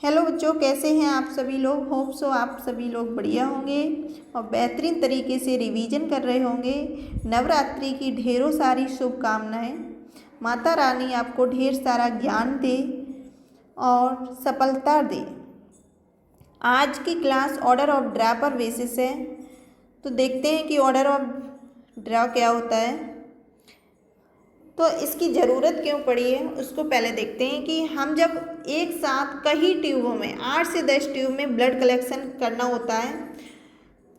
Hello बच्चों, कैसे हैं आप सभी लोग। होप सो आप सभी लोग बढ़िया होंगे और बेहतरीन तरीके से रिवीजन कर रहे होंगे। नवरात्रि की ढेरों सारी शुभकामनाएं। माता रानी आपको ढेर सारा ज्ञान दे और सफलता दे। आज की क्लास ऑर्डर ऑफ ड्रा पर बेसिस है, तो देखते हैं कि ऑर्डर ऑफ ड्रा क्या होता है, तो इसकी ज़रूरत क्यों पड़ी है उसको पहले देखते हैं। कि हम जब एक साथ कई ट्यूबों में 8 से 10 ट्यूब में ब्लड कलेक्शन करना होता है,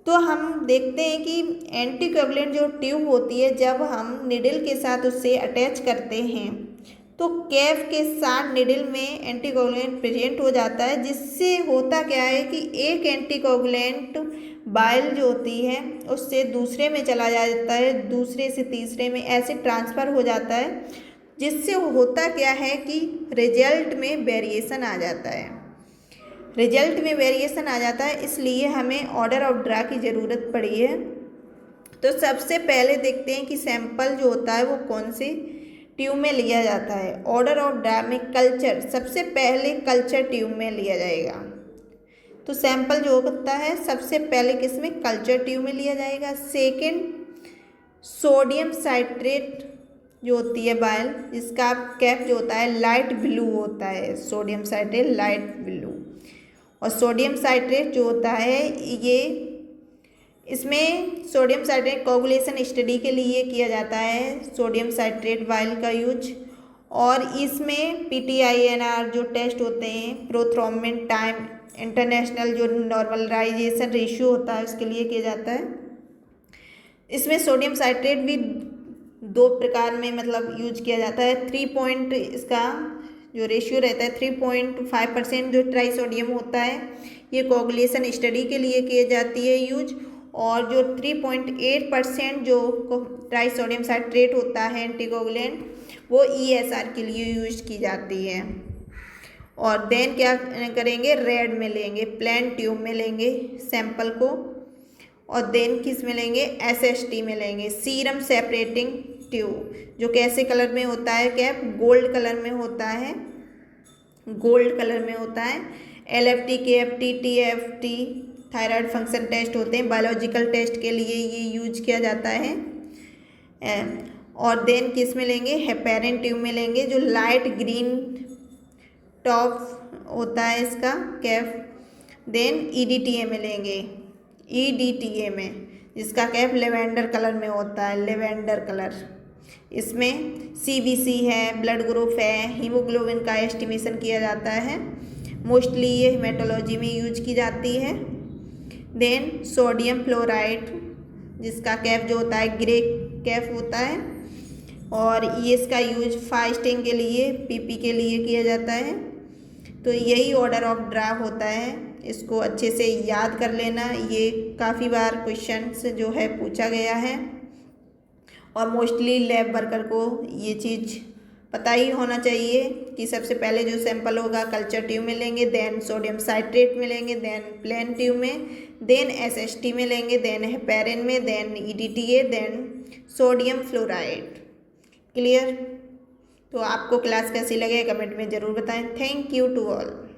तो हम देखते हैं कि एंटीकोगुलेंट जो ट्यूब होती है, जब हम निडल के साथ उससे अटैच करते हैं तो कैफ के साथ निडल में एंटीकोगुलेंट प्रेजेंट हो जाता है, जिससे होता क्या है कि एक एंटीकोगुलेंट बाइल जो होती है उससे दूसरे में चला जाता है, दूसरे से तीसरे में ऐसे ट्रांसफ़र हो जाता है, जिससे होता क्या है कि रिजल्ट में वेरिएशन आ जाता है। रिजल्ट में वेरिएशन आ जाता है, इसलिए हमें ऑर्डर ऑफ ड्रा की ज़रूरत पड़ी है। तो सबसे पहले देखते हैं कि सैंपल जो होता है वो कौन से ट्यूब में लिया जाता है। ऑर्डर ऑफ ड्रा में कल्चर सबसे पहले कल्चर ट्यूब में लिया जाएगा। तो सैंपल जो होता है सबसे पहले किस में, कल्चर ट्यूब में लिया जाएगा। सेकेंड, सोडियम साइट्रेट जो होती है बाइल, जिसका कैप जो होता है लाइट ब्लू होता है, सोडियम साइट्रेट लाइट ब्लू। और सोडियम साइट्रेट जो होता है ये, इसमें सोडियम साइट्रेट कोगुलेशन स्टडी के लिए किया जाता है सोडियम साइट्रेट बाइल का यूज। और इसमें PTINR जो टेस्ट होते हैं, प्रोथ्रोम्बिन टाइम इंटरनेशनल जो नॉर्मलाइजेशन रेशियो होता है उसके लिए किया जाता है। इसमें सोडियम साइट्रेट भी दो प्रकार में मतलब यूज किया जाता है। 3 इसका जो रेशियो रहता है 3.5% जो ट्राई सोडियम होता है, ये कोगुलेशन स्टडी के लिए की जाती है यूज। और जो 3.8% जो ट्राई सोडियम साइट्रेट होता है एंटीकोगुलेंट, वो ESR के लिए यूज की जाती है। और देन क्या करेंगे, रेड में लेंगे, प्लेन ट्यूब में लेंगे सैंपल को। और देन किस में लेंगे, SST में लेंगे, सीरम सेपरेटिंग ट्यूब, जो कैसे कलर में होता है, कैप गोल्ड कलर में होता है, गोल्ड कलर में होता है। LFT, KFT, TFT thyroid function test होते हैं, बायोलॉजिकल टेस्ट के लिए ये यूज किया जाता है। और देन किस में लेंगे, हेपेरिन ट्यूब में लेंगे, जो लाइट ग्रीन टॉप होता है इसका कैप। देन EDTA में लेंगे, EDTA में, जिसका कैप लेवेंडर कलर में होता है, लेवेंडर कलर। इसमें CBC है, ब्लड ग्रुप है, हीमोग्लोबिन का एस्टिमेशन किया जाता है। मोस्टली ये हेमेटोलॉजी में यूज की जाती है। देन सोडियम फ्लोराइड, जिसका कैप जो होता है ग्रे कैप होता है, और ये इसका यूज फास्टिंग के लिए, PP के लिए किया जाता है। तो यही ऑर्डर ऑफ ड्रा होता है, इसको अच्छे से याद कर लेना। ये काफ़ी बार क्वेश्चंस जो है पूछा गया है, और मोस्टली लैब वर्कर को ये चीज़ पता ही होना चाहिए कि सबसे पहले जो सैंपल होगा कल्चर ट्यूब में लेंगे, देन सोडियम साइट्रेट में लेंगे, देन प्लेन ट्यूब में, देन SST में लेंगे, देन हेपेरिन में, then EDTA, then sodium fluoride. Clear. तो आपको क्लास कैसी लगे कमेंट में ज़रूर बताएं। Thank you to all.